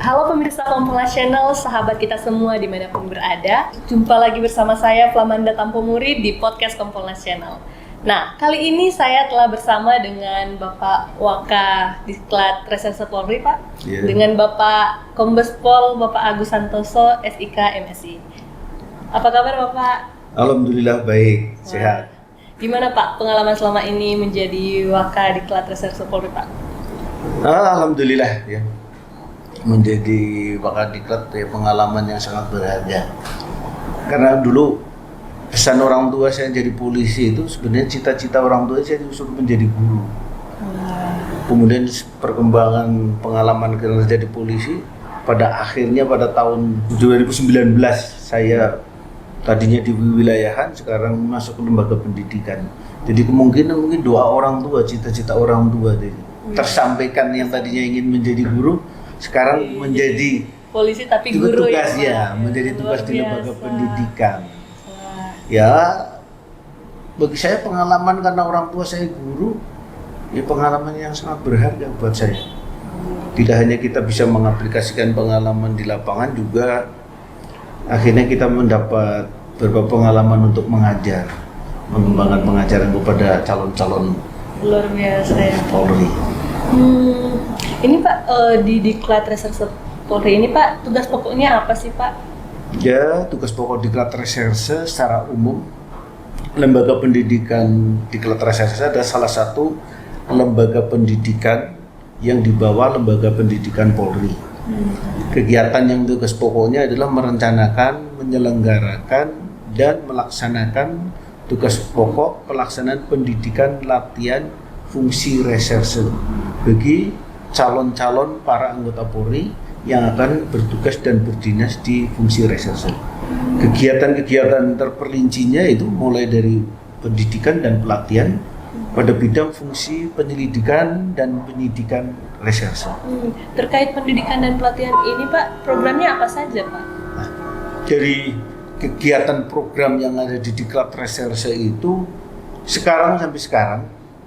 Halo pemirsa Kompolnas Channel, sahabat kita semua dimanapun berada. Jumpa lagi bersama saya Flamanda Tampomuri di podcast Kompolnas Channel. Nah, kali ini saya telah bersama dengan Bapak Waka Diklat Reserse Polri, Pak. Yeah. Dengan Bapak Kombes Pol Bapak Agus Santoso, SIK MSI. Apa kabar Bapak? Alhamdulillah baik, sehat. Gimana Pak pengalaman selama ini menjadi Waka Diklat Reserse Polri, Pak? Alhamdulillah ya. Menjadi Wakadiklat ya pengalaman yang sangat berharga. Karena dulu pesan orang tua saya jadi polisi itu sebenarnya cita-cita orang tua saya disuruh menjadi guru. Kemudian perkembangan pengalaman kerja di polisi pada akhirnya pada tahun 2019 saya tadinya di wilayahan, sekarang masuk ke lembaga pendidikan. Jadi kemungkinan mungkin doa orang tua, cita-cita orang tua tersampaikan, yang tadinya ingin menjadi guru sekarang menjadi polisi tapi guru tugas ya, menjadi tugas di lembaga pendidikan. Wah. Ya, bagi saya pengalaman karena orang tua saya guru, ya pengalaman yang sangat berharga buat saya. Tidak hanya kita bisa mengaplikasikan pengalaman di lapangan, juga akhirnya kita mendapat beberapa pengalaman untuk mengajar, mengembangkan pengajaran kepada calon-calon luar biasa ya Polri. Ini Pak, di Diklat Reserse Polri ini Pak, tugas pokoknya apa sih Pak? Ya, tugas pokok Diklat Reserse secara umum, lembaga pendidikan Diklat Reserse adalah salah satu lembaga pendidikan yang di bawah lembaga pendidikan Polri. Kegiatan yang tugas pokoknya adalah merencanakan, menyelenggarakan, dan melaksanakan tugas pokok pelaksanaan pendidikan latihan fungsi reserse bagi calon-calon para anggota Polri yang akan bertugas dan berdinas di fungsi reserse. Kegiatan-kegiatan terperincinya itu mulai dari pendidikan dan pelatihan pada bidang fungsi penyelidikan dan penyidikan reserse. Terkait pendidikan dan pelatihan ini Pak, programnya apa saja Pak? Nah, dari kegiatan program yang ada di Diklat Reserse itu sampai sekarang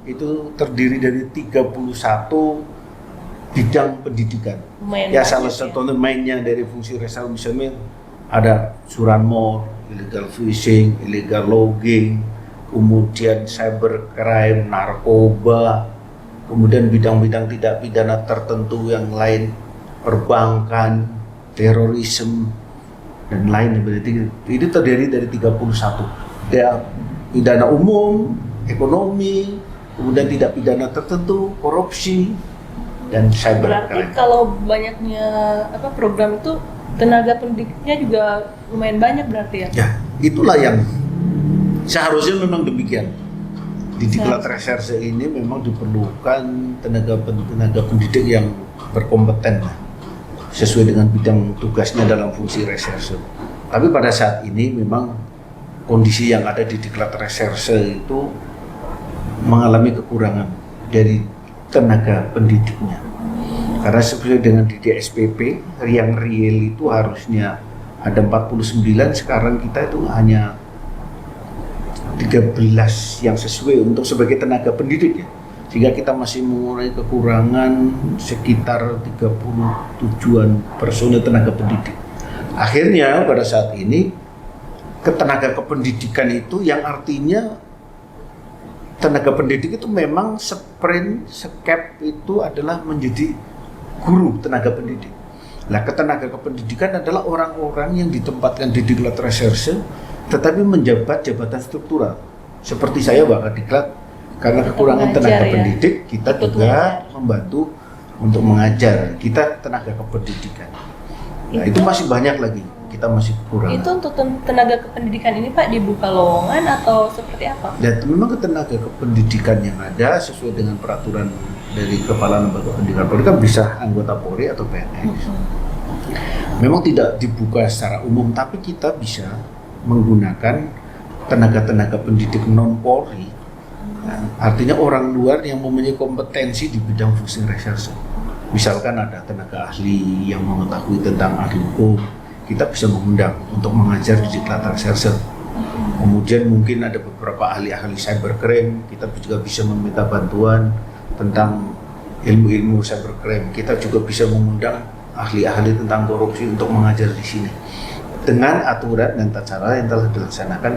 itu terdiri dari 31 bidang pendidikan. Ya, salah satu mainnya dari fungsi reserse misalnya ada curanmor, illegal fishing, illegal logging, kemudian cybercrime, narkoba, kemudian bidang-bidang tidak pidana tertentu yang lain, perbankan, terorisme, dan lain. Berarti itu terdiri dari 31. Ya, pidana umum, ekonomi, kemudian tidak pidana tertentu, korupsi, dan cybercrime. Berarti kalau banyaknya program itu tenaga pendidiknya juga lumayan banyak berarti ya? Ya, itulah yang seharusnya memang demikian. Di Diklat Reserse ini memang diperlukan tenaga pendidik yang berkompeten sesuai dengan bidang tugasnya dalam fungsi reserse. Tapi pada saat ini memang kondisi yang ada di Diklat Reserse itu mengalami kekurangan dari tenaga pendidiknya. Karena sesuai dengan di DSPP yang real itu harusnya ada 49, sekarang kita itu hanya 13 yang sesuai untuk sebagai tenaga pendidik ya. Sehingga kita masih mengurangi kekurangan sekitar 37-an personel tenaga pendidik. Akhirnya pada saat ini ketenaga kependidikan itu yang artinya tenaga pendidik itu memang sprint, skep itu adalah menjadi guru tenaga pendidik. Nah, ketenaga kependidikan adalah orang-orang yang ditempatkan di Diklat Reserse tetapi menjabat jabatan struktural. Seperti saya Wakadiklat, karena kekurangan tenaga pendidik, kita juga membantu untuk mengajar. Kita tenaga kependidikan. Nah, itu masih banyak lagi. Kita masih kurang. Itu untuk tenaga kependidikan ini Pak dibuka lowongan atau seperti apa? Dan memang tenaga kependidikan yang ada sesuai dengan peraturan dari Kepala Lembaga Pendidikan Polri kan bisa anggota Polri atau PNS. Memang tidak dibuka secara umum, tapi kita bisa menggunakan tenaga-tenaga pendidik non Polri. Nah, artinya orang luar yang mempunyai kompetensi di bidang fungsi reserse. Misalkan ada tenaga ahli yang mengetahui tentang ahli hukum, kita bisa mengundang untuk mengajar di Diklat Reserse. Kemudian mungkin ada beberapa ahli-ahli cybercrime, kita juga bisa meminta bantuan tentang ilmu-ilmu cybercrime. Kita juga bisa mengundang ahli-ahli tentang korupsi untuk mengajar di sini dengan aturan dan tata cara yang telah dilaksanakan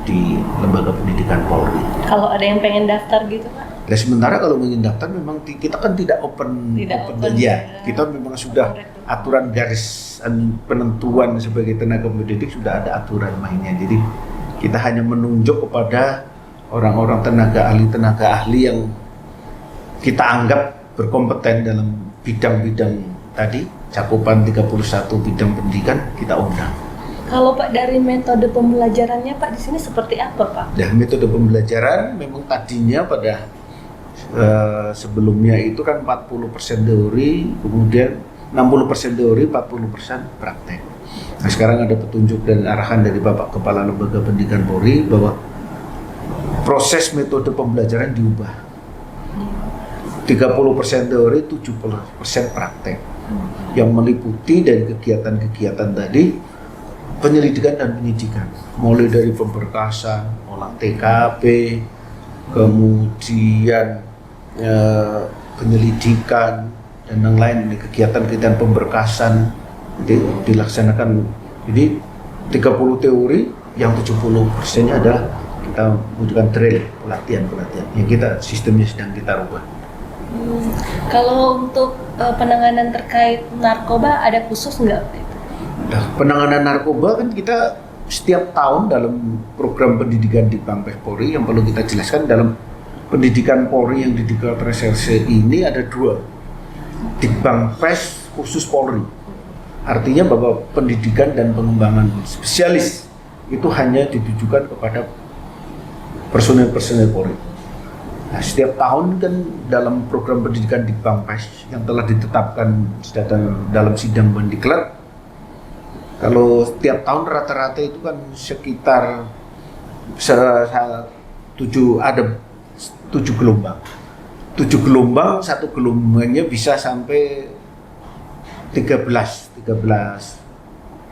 di lembaga pendidikan Polri. Kalau ada yang pengen daftar gitu Pak? Nah, sementara kalau ingin daftar memang kita kan tidak open ya. Kita memang sudah aturan garis penentuan sebagai tenaga pendidik sudah ada aturan mainnya. Jadi kita hanya menunjuk kepada orang-orang tenaga ahli yang kita anggap berkompeten dalam bidang-bidang tadi, cakupan 31 bidang pendidikan kita undang. Kalau Pak dari metode pembelajarannya Pak di sini seperti apa Pak? Nah, metode pembelajaran memang tadinya pada sebelumnya itu kan 40% teori, kemudian 60% teori, 40% praktek. Nah, sekarang ada petunjuk dan arahan dari Bapak Kepala Lembaga Pendidikan Polri bahwa proses metode pembelajaran diubah. 30% teori, 70% praktek. Yang meliputi dari kegiatan-kegiatan tadi, penyelidikan dan penyidikan. Mulai dari pemberkasan, olah TKP, kemudian penyelidikan dan yang lain, kegiatan-kegiatan pemberkasan dilaksanakan. Jadi 30 teori, yang 70%-nya adalah kita membutuhkan drill, pelatihan yang sistemnya sedang kita rubah. Kalau untuk penanganan terkait narkoba ada khusus nggak? Nah, penanganan narkoba kan kita setiap tahun dalam program pendidikan di Bankpes Polri yang perlu kita jelaskan dalam pendidikan Polri yang di Diklat Reserse ini ada 2. Di Bankpes khusus Polri. Artinya bahwa pendidikan dan pengembangan spesialis itu hanya ditujukan kepada personel-personel Polri. Nah, setiap tahun kan dalam program pendidikan di Bankpes yang telah ditetapkan dalam sidang Mendiklat, kalau setiap tahun rata-rata itu kan sekitar 7 gelombang. 7 gelombang, satu gelombangnya bisa sampai 13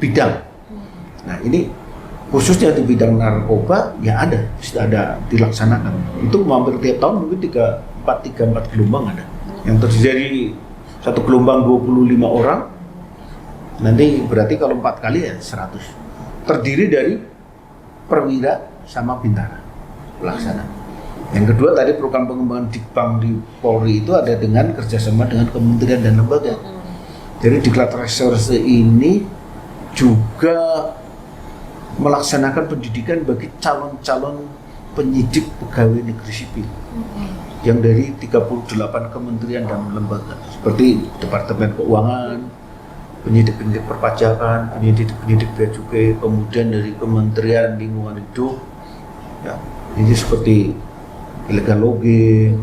bidang. Nah, ini khususnya di bidang narkoba ya sudah ada dilaksanakan. Itu hampir tiap tahun mungkin 4 gelombang ada. Yang terdiri dari satu gelombang 25 orang. Nanti berarti kalau 4 kali ya 100. Terdiri dari perwira sama bintara pelaksana. Yang kedua tadi program pengembangan Dikbang di Polri itu ada dengan kerjasama dengan kementerian dan lembaga. Jadi Diklat Reserse ini juga melaksanakan pendidikan bagi calon-calon penyidik pegawai negeri sipil yang dari 38 kementerian dan lembaga seperti Departemen Keuangan, penyidik-penyidik perpajakan, penyidik bea cukai, kemudian dari Kementerian Lingkungan Hidup, ya, ini seperti illegal logging,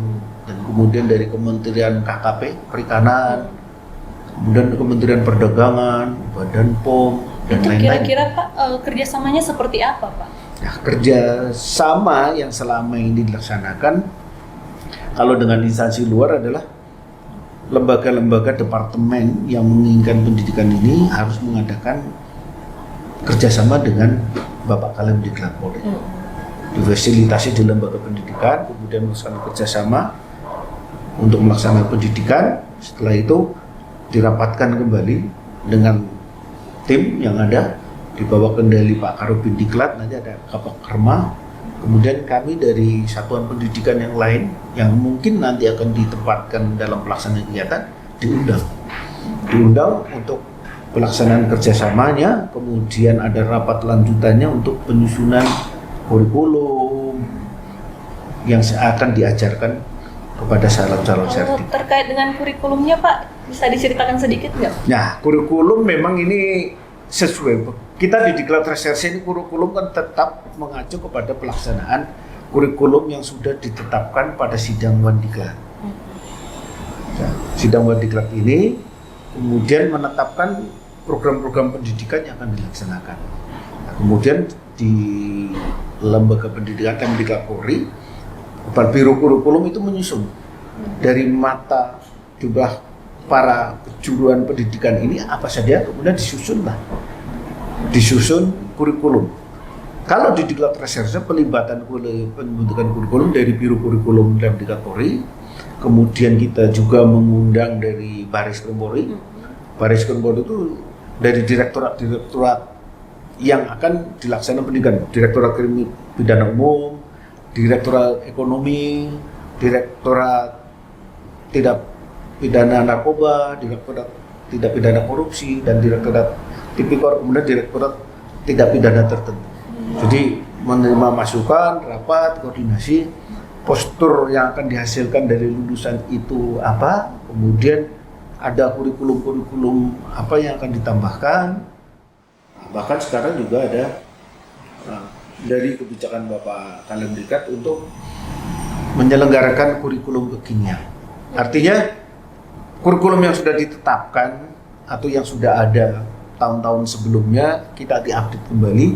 dan kemudian dari Kementerian KKP, Perikanan, kemudian Kementerian Perdagangan, Badan POM, dan itu lain-lain. Kira-kira Pak kerjasamanya seperti apa Pak? Nah, kerjasama yang selama ini dilaksanakan kalau dengan instansi luar adalah lembaga-lembaga departemen yang menginginkan pendidikan ini harus mengadakan kerjasama dengan Bapak Kalemdiklat Polri. Difasilitasi di lembaga pendidikan, kemudian melaksanakan kerjasama untuk melaksanakan pendidikan. Setelah itu dirapatkan kembali dengan tim yang ada di bawah kendali Pak Karobin Diklat, nanti ada Kapak Kerma, kemudian kami dari satuan pendidikan yang lain yang mungkin nanti akan ditempatkan dalam pelaksanaan kegiatan diundang untuk pelaksanaan kerjasamanya, kemudian ada rapat lanjutannya untuk penyusunan kurikulum yang akan diajarkan kepada calon-calon sertif. Terkait dengan kurikulumnya Pak, bisa diceritakan sedikit nggak? Nah, kurikulum memang ini sesuai. Kita di Diklat Reserse ini kurikulum kan tetap mengacu kepada pelaksanaan kurikulum yang sudah ditetapkan pada sidang Wandiklat. Nah, sidang Wandiklat ini kemudian menetapkan program-program pendidikan yang akan dilaksanakan. Nah, kemudian di lembaga pendidikan Kemdiklat Polri, Biro kurikulum itu menyusun dari mata jumlah para kejuruan pendidikan ini apa saja, kemudian disusun kurikulum. Kalau di Diklat Reserse pelibatan pembentukan kurikulum dari Biro Kurikulum Kemdiklat Polri, kemudian kita juga mengundang dari Baris Krim Polri, Baris Krim Polri itu dari direktorat-direktorat yang akan dilaksanakan pendidikan, Direktorat Pidana Umum, Direktorat Ekonomi, Direktorat Tidak Pidana Narkoba, Direktorat Tidak Pidana Korupsi, dan Direktorat Tipikor, kemudian Direktorat Tidak Pidana Tertentu. Jadi menerima masukan, rapat, koordinasi, postur yang akan dihasilkan dari lulusan itu apa, kemudian ada kurikulum-kurikulum apa yang akan ditambahkan. Bahkan sekarang juga ada dari kebijakan Bapak Kalemdiklat untuk menyelenggarakan kurikulum kekinian. Artinya kurikulum yang sudah ditetapkan atau yang sudah ada tahun-tahun sebelumnya kita diupdate kembali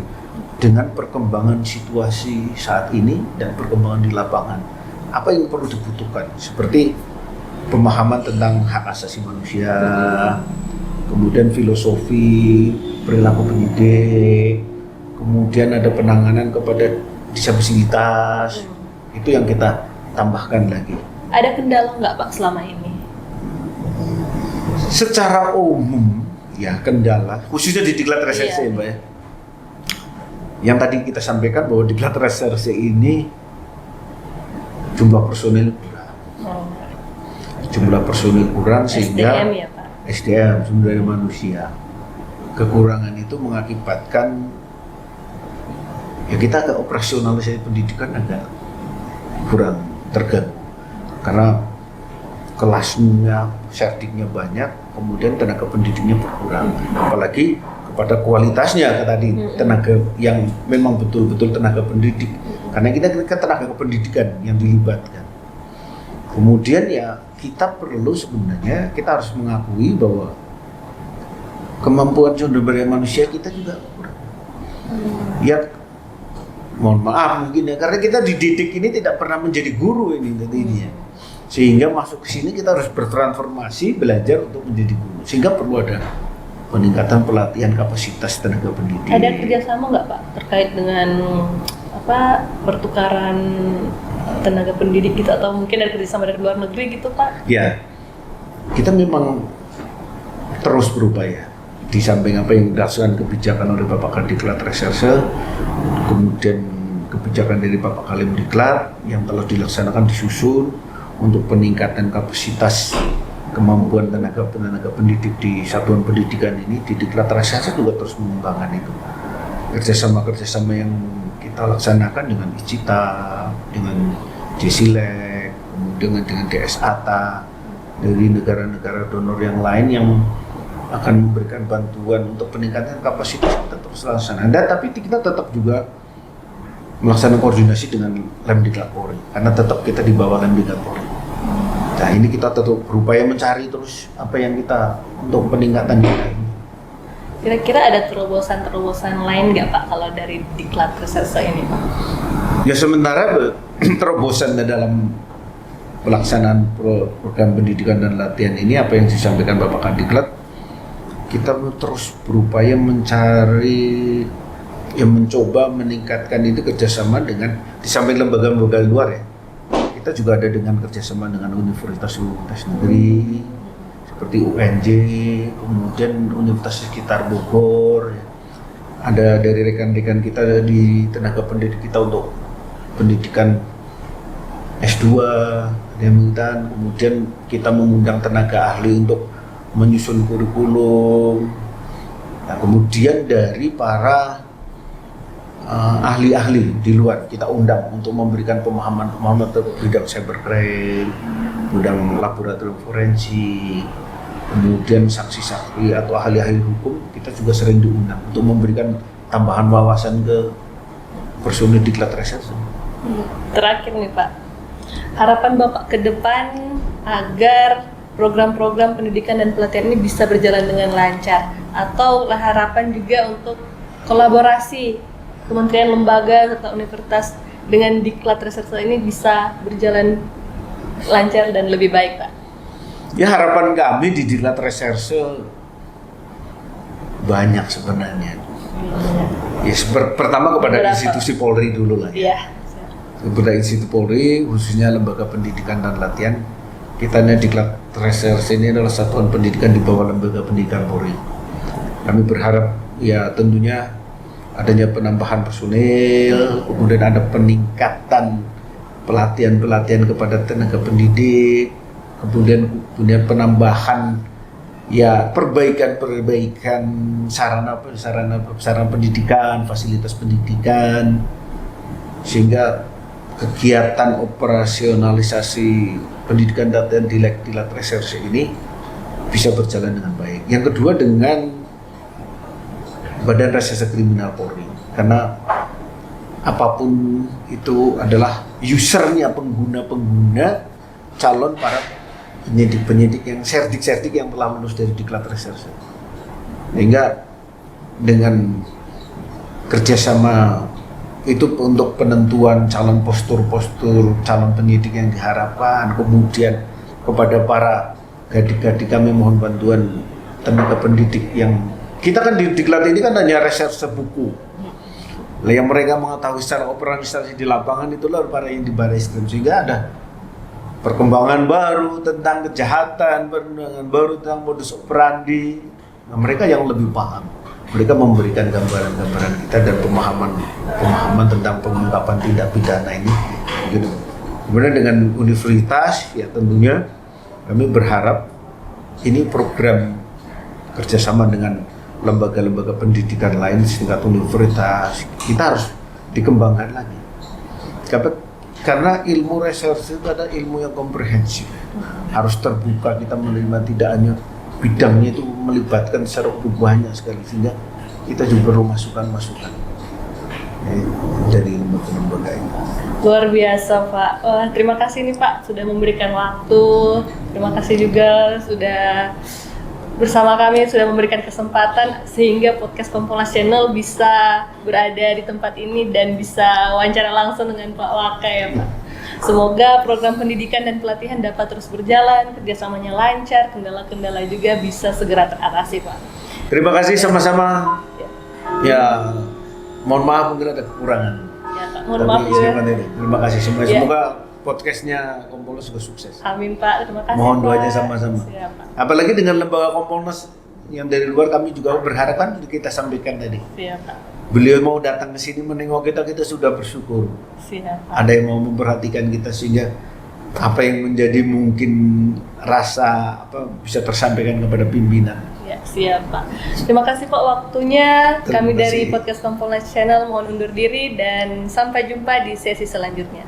dengan perkembangan situasi saat ini dan perkembangan di lapangan. Apa yang perlu dibutuhkan? Seperti pemahaman tentang hak asasi manusia, kemudian filosofi perilaku pendidik, kemudian ada penanganan kepada disabilitas, itu yang kita tambahkan lagi. Ada kendala nggak Pak selama ini? Secara umum, ya kendala, khususnya di Diklat Reserse, Mbak ya. Yang tadi kita sampaikan bahwa Diklat Reserse ini jumlah personil kurang. Jumlah personil kurang sehingga SDM ya Pak? SDM, sumber daya manusia. Kekurangan itu mengakibatkan ya kita agak operasionalisasi pendidikan agak kurang terganggu karena kelasnya, serdiknya banyak, kemudian tenaga pendidiknya berkurang, apalagi kepada kualitasnya tadi tenaga yang memang betul-betul tenaga pendidik, karena kita tenaga pendidikan yang dilibatkan. Kemudian ya kita perlu sebenarnya kita harus mengakui bahwa kemampuan sumber daya manusia kita juga kurang. Ya, mohon maaf mungkin ya, karena kita dididik ini tidak pernah menjadi guru ini tadinya. Sehingga masuk ke sini kita harus bertransformasi, belajar untuk menjadi guru. Sehingga perlu ada peningkatan pelatihan kapasitas tenaga pendidik. Ada kerjasama nggak Pak terkait dengan pertukaran tenaga pendidik gitu, atau mungkin ada kerjasama dari luar negeri gitu Pak? Ya, kita memang terus berupaya. Di samping apa yang dilakukan kebijakan oleh Bapak Kadiklat Reserse, kemudian kebijakan dari Bapak Kalemdiklat yang telah dilaksanakan disusun untuk peningkatan kapasitas kemampuan tenaga pendidik di satuan pendidikan ini, di Diklat Reserse juga terus mengembangkan itu. Kerjasama yang kita laksanakan dengan ICITA, dengan JSILEK, kemudian dengan DSATA, dari negara-negara donor yang lain yang akan memberikan bantuan untuk peningkatan kapasitas kita terus laksanakan. Tapi kita tetap juga melaksanakan koordinasi dengan Lemdiklat Polri, karena tetap kita di bawah Lemdiklat Polri. Nah ini kita tetap berupaya mencari terus apa yang kita untuk peningkatan kita ini. Kira-kira ada terobosan lain nggak Pak kalau dari Diklat Reserse ini Pak? Ya sementara terobosan dalam pelaksanaan program pendidikan dan latihan ini apa yang disampaikan Bapak Kadiklat, kita terus berupaya mencari, yang mencoba meningkatkan itu kerjasama dengan di samping lembaga-lembaga luar ya. Kita juga ada dengan kerjasama dengan universitas negeri seperti UNJ, kemudian universitas sekitar Bogor. Ada dari rekan-rekan kita di tenaga pendidik kita untuk pendidikan S2, kemudian kita mengundang tenaga ahli untuk menyusun kurikulum. Nah, kemudian dari para ahli-ahli di luar kita undang untuk memberikan pemahaman tentang bidang cybercrime, bidang laboratorium forensik, kemudian saksi-saksi atau ahli-ahli hukum kita juga sering diundang untuk memberikan tambahan wawasan ke personil Diklat Reserse. Terakhir nih Pak, harapan Bapak ke depan agar program-program pendidikan dan pelatihan ini bisa berjalan dengan lancar, atau harapan juga untuk kolaborasi kementerian, lembaga, serta universitas dengan Diklat Reserse ini bisa berjalan lancar dan lebih baik Pak? Ya harapan kami di Diklat Reserse banyak sebenarnya. Ya pertama kepada institusi Polri dulu lah. Iya. Kepada institusi Polri, khususnya lembaga pendidikan dan latihan, kita Diklat Reserse ini adalah satuan pendidikan di bawah lembaga pendidikan Polri. Kami berharap ya tentunya adanya penambahan personil, kemudian ada peningkatan pelatihan kepada tenaga pendidik, kemudian penambahan ya perbaikan sarana pendidikan, fasilitas pendidikan, sehingga kegiatan operasionalisasi pendidikan dan Diklat Reserse ini bisa berjalan dengan baik. Yang kedua dengan Badan Reserse Kriminal Polri, karena apapun itu adalah usernya, pengguna calon para penyidik yang serdik yang telah lulus dari Diklat Reserse. Sehingga dengan kerjasama itu untuk penentuan calon postur calon penyidik yang diharapkan, kemudian kepada para gadik-gadik kami mohon bantuan tenaga pendidik yang kita kan di Diklat ini kan hanya reserse buku. Yang mereka mengetahui secara operasionalisasi di lapangan itulah para yang di Barreskrim, sehingga ada perkembangan baru tentang kejahatan, perkembangan baru tentang modus operandi. Nah, mereka yang lebih paham. Mereka memberikan gambaran-gambaran kita dan pemahaman tentang pengungkapan tindak pidana ini. Gitu. Kemudian dengan universitas, ya tentunya kami berharap ini program kerjasama dengan lembaga-lembaga pendidikan lain setingkat universitas kita harus dikembangkan lagi. Karena ilmu reserse itu ada ilmu yang komprehensif, harus terbuka, kita menerima tidak hanya bidangnya itu melibatkan secara banyak sekali, sehingga kita juga perlu masukan dari lembaga-lembaga ini. Luar biasa Pak. Wah, terima kasih nih Pak sudah memberikan waktu, terima kasih juga sudah bersama kami, sudah memberikan kesempatan sehingga podcast Kompolnas Channel bisa berada di tempat ini dan bisa wawancara langsung dengan Pak Waka ya Pak. Semoga program pendidikan dan pelatihan dapat terus berjalan, kerjasamanya lancar, kendala-kendala juga bisa segera teratasi Pak. Terima kasih sama-sama. Ya, mohon maaf mungkin ada kekurangan. Ya Pak, mohon maaf juga. Terima kasih semua. Ya. Semoga podcastnya Kompolnas juga sukses. Amin Pak, terima kasih. Mohon Pak. doanya sama-sama. Siap, Pak. Apalagi dengan lembaga Kompolnas yang dari luar kami juga berharap kan kita sampaikan tadi. Siap Pak. Beliau mau datang ke sini menengok kita sudah bersyukur. Siap Pak. Ada yang mau memperhatikan kita sehingga apa yang menjadi mungkin rasa bisa tersampaikan kepada pimpinan. Ya, siap Pak. Terima kasih Pak waktunya. Terima Kami kasih. dari podcast Kompolnas Channel mohon undur diri dan sampai jumpa di sesi selanjutnya.